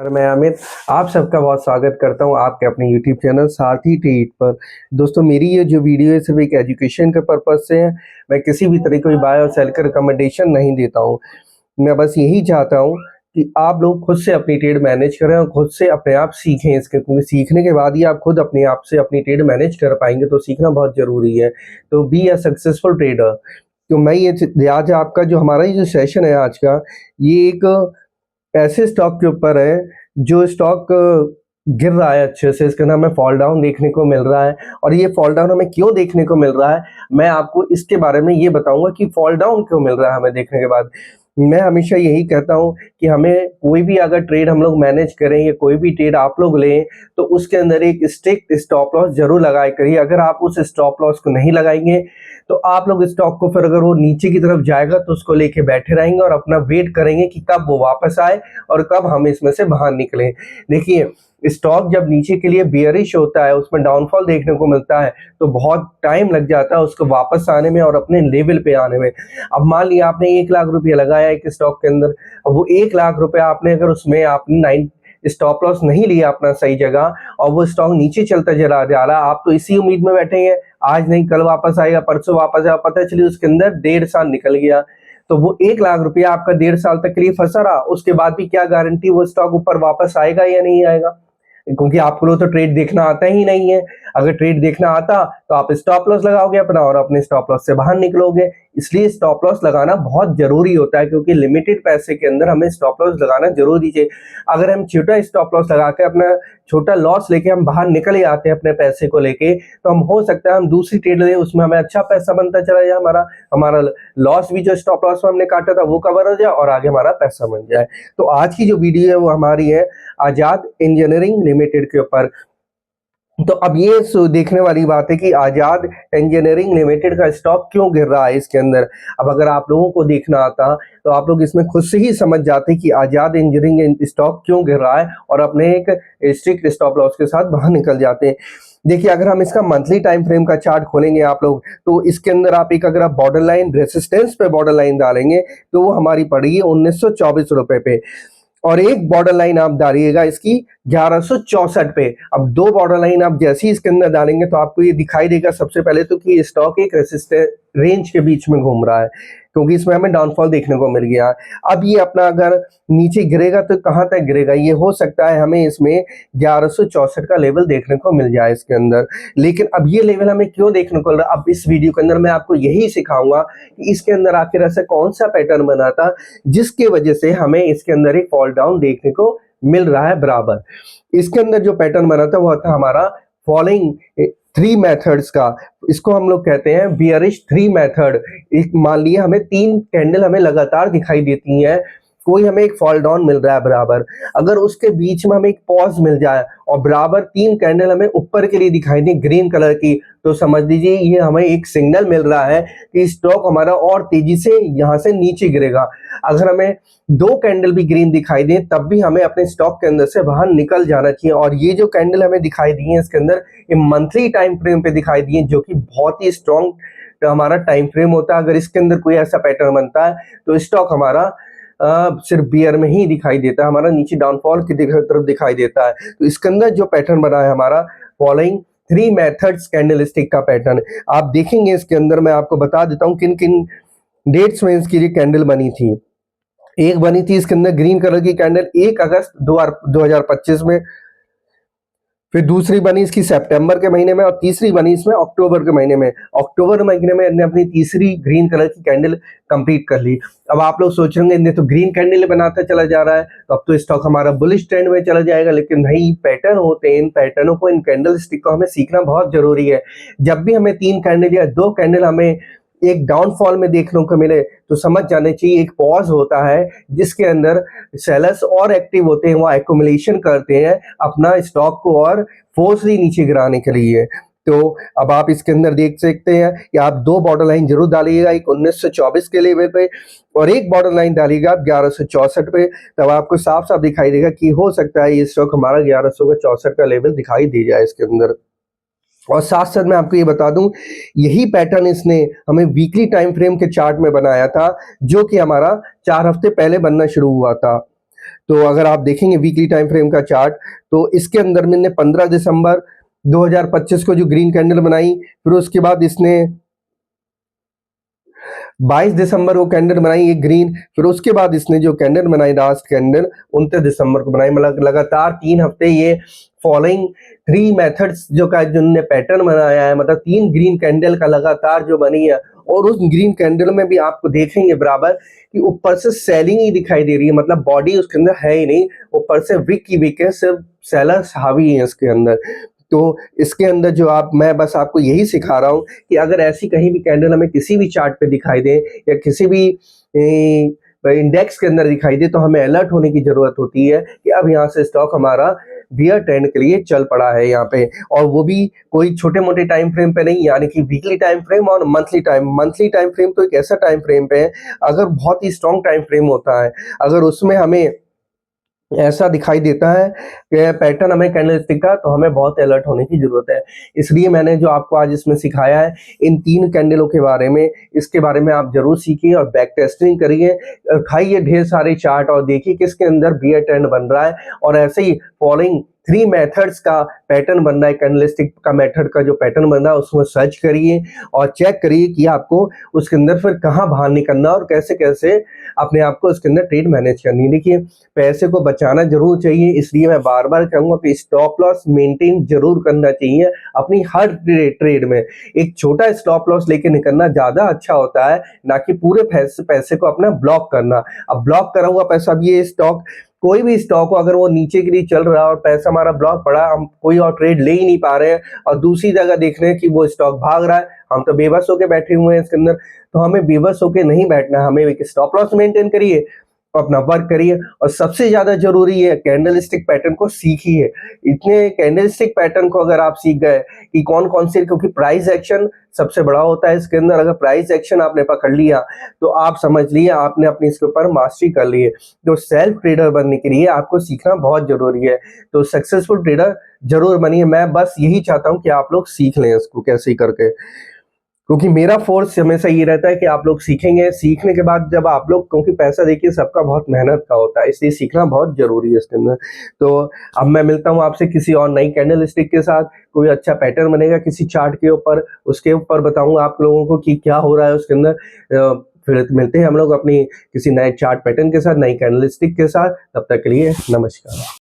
मैं अमित आप सबका बहुत स्वागत करता हूं आपके अपने YouTube चैनल सारथी ट्रेड पर। दोस्तों मेरी ये जो वीडियो है सिर्फ एक एजुकेशन के पर्पज़ से है। मैं किसी भी तरह कोई बाय और सेल का रिकमेंडेशन नहीं देता हूं। मैं बस यही चाहता हूं कि आप लोग खुद से अपनी ट्रेड मैनेज करें और खुद से अपने आप सीखें इसके, क्योंकि सीखने के बाद ही आप खुद अपने आप से अपनी ट्रेड मैनेज कर पाएंगे। तो सीखना बहुत ज़रूरी है। तो बी अ सक्सेसफुल ट्रेडर। तो मैं ये आज आपका जो हमारा ये जो सेशन है आज का, ये एक ऐसे स्टॉक के ऊपर है जो स्टॉक गिर रहा है अच्छे से, इसके अंदर हमें फॉल डाउन देखने को मिल रहा है। और ये फॉल डाउन हमें क्यों देखने को मिल रहा है, मैं आपको इसके बारे में ये बताऊंगा कि फॉल डाउन क्यों मिल रहा है हमें देखने के बाद। मैं हमेशा यही कहता हूं कि हमें कोई भी अगर ट्रेड हम लोग मैनेज करें या कोई भी ट्रेड आप लोग लें तो उसके अंदर एक स्ट्रिक्ट स्टॉप लॉस जरूर लगाया करिए। अगर आप उस स्टॉप लॉस को नहीं लगाएंगे तो आप लोग स्टॉक को फिर अगर वो नीचे की तरफ जाएगा तो उसको लेके बैठे रहेंगे और अपना वेट करेंगे कि कब वो वापस आए और कब हम इसमें से बाहर निकलें। देखिए, स्टॉक जब नीचे के लिए बियरिश होता है, उसमें डाउनफॉल देखने को मिलता है तो बहुत टाइम लग जाता है उसको वापस आने में और अपने लेवल पे आने में। अब मान लिया आपने 1 लाख रुपया लगाया एक स्टॉक के अंदर, अब वो 1 लाख रुपया आपने अगर उसमें आपने 9 स्टॉप लॉस नहीं लिया अपना सही जगह और वो स्टॉक नीचे चलता चला जा रहा, आप तो इसी उम्मीद में बैठे हैं आज नहीं कल वापस आएगा, परसों वापस आएगा, पता चली उसके अंदर 1.5 साल निकल गया। तो वो 1 लाख रुपया आपका 1.5 साल तक के लिए फंसा रहा, उसके बाद भी क्या गारंटी वो स्टॉक ऊपर वापस आएगा या नहीं आएगा, क्योंकि आपको लोग तो ट्रेड देखना आता ही नहीं है। अगर ट्रेड देखना आता तो आप स्टॉप लॉस लगाओगे अपना और अपने स्टॉप लॉस से बाहर निकलोगे। इसलिए स्टॉप लॉस लगाना बहुत जरूरी होता है, क्योंकि लिमिटेड पैसे के अंदर हमें स्टॉप लॉस लगाना जरूरी चाहिए। अगर हम छोटा स्टॉप लॉस लगा के अपना छोटा लॉस लेके हम बाहर निकल ही आते हैं अपने पैसे को लेके, तो हम हो सकता है हम दूसरी ट्रेड ले उसमें हमें अच्छा पैसा बनता चला जाए, हमारा लॉस भी जो स्टॉप लॉस में हमने काटा था वो कवर हो जाए और आगे हमारा पैसा बन जाए। तो आज की जो वीडियो है वो हमारी है आजाद इंजीनियरिंग लिमिटेड के ऊपर। तो अब ये देखने वाली बात है कि आजाद इंजीनियरिंग लिमिटेड का स्टॉक क्यों गिर रहा है इसके अंदर। अब अगर आप लोगों को देखना आता तो आप लोग इसमें खुद से ही समझ जाते कि आजाद इंजीनियरिंग स्टॉक क्यों गिर रहा है और अपने एक स्ट्रिक्ट स्टॉप लॉस के साथ बाहर निकल जाते हैं। देखिए, अगर हम इसका मंथली टाइम फ्रेम का चार्ट खोलेंगे आप लोग तो इसके अंदर आप एक अगर आप बॉर्डर लाइन रेसिस्टेंस पे बॉर्डर लाइन डालेंगे तो वो हमारी पड़ेगी 1924 रुपए पे, और एक बॉर्डर लाइन आप डालिएगा इसकी 1164 पे। अब दो बॉर्डर लाइन आप जैसे ही इसके अंदर डालेंगे तो आपको ये दिखाई देगा सबसे पहले तो कि स्टॉक एक रेसिस्टेंस रेंज के बीच में घूम रहा है, क्योंकि इसमें हमें डाउनफॉल देखने को मिल गया। अब ये अपना अगर नीचे गिरेगा तो कहां तक गिरेगा, ये हो सकता है हमें इसमें 1164 का लेवल देखने को मिल जाए इसके अंदर। लेकिन अब ये लेवल हमें क्यों देखने को मिल रहा है, अब इस वीडियो के अंदर मैं आपको यही सिखाऊंगा कि इसके अंदर आखिर ऐसा कौन सा पैटर्न बना था जिसके वजह से हमें इसके अंदर एक फॉल डाउन देखने को मिल रहा है बराबर। इसके अंदर जो पैटर्न बना था वो था हमारा फॉलोइंग 3 मेथड्स का, इसको हम लोग कहते हैं बियरिश 3 मेथड। मान लिया हमें 3 कैंडल हमें लगातार दिखाई देती हैं, कोई हमें एक फॉल डाउन मिल रहा है बराबर, अगर उसके बीच में हमें एक पॉज मिल जाए और बराबर 3 कैंडल हमें ऊपर के लिए दिखाई दे ग्रीन कलर की, तो समझ लीजिए ये हमें एक सिग्नल मिल रहा है कि स्टॉक हमारा और तेजी से यहाँ से नीचे गिरेगा। अगर हमें 2 कैंडल भी ग्रीन दिखाई दे तब भी हमें अपने स्टॉक के अंदर से बाहर निकल जाना चाहिए। और ये जो कैंडल हमें दिखाई दी है इसके अंदर ये मंथली टाइम फ्रेम पे दिखाई दी है, जो कि बहुत ही स्ट्रॉन्ग हमारा टाइम फ्रेम होता है। अगर इसके अंदर कोई ऐसा पैटर्न बनता है तो स्टॉक हमारा सिर्फ बियर में ही दिखाई देता है, हमारा नीचे डाउनफॉल की तरफ दिखाई देता है। तो इसके अंदर जो पैटर्न बना है हमारा फॉलोइंग 3 मेथड्स कैंडलस्टिक का पैटर्न, आप देखेंगे इसके अंदर मैं आपको बता देता हूं किन किन डेट्स में इसकी ये कैंडल बनी थी। एक बनी थी इसके अंदर ग्रीन कलर की कैंडल 1 अगस्त 2025 में, फिर दूसरी बनी इसकी सितंबर के महीने में और तीसरी बनी इसमें अक्टूबर के महीने में। अक्टूबर महीने में इन्हें अपनी तीसरी ग्रीन कलर की कैंडल कंप्लीट कर ली। अब आप लोग सोचेंगे इन्हें तो ग्रीन कैंडल बनाता चला जा रहा है तो अब तो स्टॉक हमारा बुलिश ट्रेंड में चला जाएगा, लेकिन नहीं, पैटर्न होते हैं, इन पैटर्नों को, इन कैंडल स्टिक को हमें सीखना बहुत जरूरी है। जब भी हमें 3 कैंडल या 2 कैंडल हमें एक डाउनफॉल में देखने को मिले तो समझ जाने चाहिए एक पॉज होता है जिसके अंदर सेलर्स और एक्टिव होते हैं, वो एक्यूमुलेशन करते हैं अपना स्टॉक को और फोर्सली नीचे गिराने के लिए। तो अब आप इसके अंदर देख सकते हैं कि आप 2 बॉर्डर लाइन जरूर डालिएगा, एक 1924 के लेवल पे और एक बॉर्डर लाइन डालिएगा आप 1164 पे, तब आपको साफ साफ दिखाई देगा कि हो सकता है ये स्टॉक हमारा 1164 का लेवल दिखाई दे जाए इसके अंदर। और साथ साथ मैं आपको ये बता दूं यही पैटर्न इसने हमें वीकली टाइम फ्रेम के चार्ट में बनाया था, जो कि हमारा 4 हफ्ते पहले बनना शुरू हुआ था। तो अगर आप देखेंगे वीकली टाइम फ्रेम का चार्ट, तो इसके अंदर मैंने 15 दिसंबर 2025 को जो ग्रीन कैंडल बनाई, फिर उसके बाद इसने 22 दिसंबर को कैंडल बनाई एक ग्रीन, फिर उसके बाद इसने जो कैंडल बनाई लास्ट कैंडल 29 दिसंबर को बनाई। मतलब लगातार 3 हफ्ते ये फॉलोइंग 3 मेथड्स जो का जिनने पैटर्न बनाया है, मतलब 3 ग्रीन कैंडल का लगातार जो बनी है। और उस ग्रीन कैंडल में भी आपको देखेंगे बराबर कि ऊपर से सेलिंग ही दिखाई दे रही है, मतलब बॉडी उसके अंदर है ही नहीं, ऊपर से वीक की वीक है, सिर्फ सेलर्स हावी है इसके अंदर। तो इसके अंदर जो मैं बस आपको यही सिखा रहा हूँ कि अगर ऐसी कहीं भी कैंडल हमें किसी भी चार्ट पे दिखाई दे या किसी भी इंडेक्स के अंदर दिखाई दे, तो हमें अलर्ट होने की जरूरत होती है कि अब यहाँ से स्टॉक हमारा बियर ट्रेंड के लिए चल पड़ा है यहाँ पे। और वो भी कोई छोटे मोटे टाइम फ्रेम पे नहीं, यानी कि वीकली टाइम फ्रेम और मंथली टाइम फ्रेम तो एक ऐसा टाइम फ्रेम पे है, अगर बहुत ही स्ट्रॉन्ग टाइम फ्रेम होता है, अगर उसमें हमें ऐसा दिखाई देता है कि पैटर्न हमें कैंडलस्टिक का, तो हमें बहुत अलर्ट होने की जरूरत है। इसलिए मैंने जो आपको आज इसमें सिखाया है इन 3 कैंडलों के बारे में, इसके बारे में आप जरूर सीखिए और बैक टेस्टिंग करिए, खाइए ढेर सारे चार्ट और देखिए किसके अंदर बियर ट्रेंड बन रहा है। और ऐसे ही फॉलोइंग 3 मेथड्स का पैटर्न बन रहा है, कैंडलस्टिक का मेथड का जो पैटर्न बन रहा है उसमें सर्च करिए और चेक करिए कि आपको उसके अंदर फिर कहाँ बाहर निकलना और कैसे कैसे अपने आप को उसके अंदर ट्रेड मैनेज करनी है। देखिए पैसे को बचाना जरूर चाहिए, इसलिए मैं बार बार कहूंगा कि स्टॉप लॉस मेंटेन जरूर करना चाहिए अपनी हर ट्रेड में। एक छोटा स्टॉप लॉस लेके निकलना ज्यादा अच्छा होता है, ना कि पूरे पैसे को अपना ब्लॉक करना। अब ब्लॉक करा हुआ पैसा भी ये स्टॉक, कोई भी स्टॉक हो अगर वो नीचे के लिए चल रहा है और पैसा हमारा ब्लॉक पड़ा, हम कोई और ट्रेड ले ही नहीं पा रहे हैं और दूसरी जगह देख रहे हैं कि वो स्टॉक भाग रहा है, हम तो बेबस होके बैठे हुए हैं इसके अंदर। तो हमें बेबस होके नहीं बैठना, हमें एक स्टॉप लॉस मेंटेन करिए, अपना वर्क करिए और सबसे ज्यादा जरूरी है कैंडलस्टिक पैटर्न को सीखिए। इतने कैंडलस्टिक पैटर्न को अगर आप सीख गए कि कौन कौन से, क्योंकि प्राइस एक्शन सबसे बड़ा होता है इसके अंदर, अगर प्राइस एक्शन आपने पकड़ लिया तो आप समझ लिए आपने अपनी इसके ऊपर मास्टरी कर ली है। तो सेल्फ ट्रेडर बनने के लिए आपको सीखना बहुत जरूरी है, तो सक्सेसफुल ट्रेडर जरूर बनिए। मैं बस यही चाहता हूं कि आप लोग सीख लें इसको कैसे करके, क्योंकि मेरा फोर्स हमेशा ये रहता है कि आप लोग सीखेंगे, सीखने के बाद जब आप लोग, क्योंकि पैसा देखिए सबका बहुत मेहनत का होता है, इसलिए सीखना बहुत जरूरी है इसके अंदर। तो अब मैं मिलता हूँ आपसे किसी और नई कैंडलस्टिक के साथ, कोई अच्छा पैटर्न बनेगा किसी चार्ट के ऊपर, उसके ऊपर बताऊंगा आप लोगों को कि क्या हो रहा है उसके अंदर। फिर मिलते हैं हम लोग अपनी किसी नए चार्ट पैटर्न के साथ, नई कैंडलस्टिक के साथ। तब तक के लिए नमस्कार।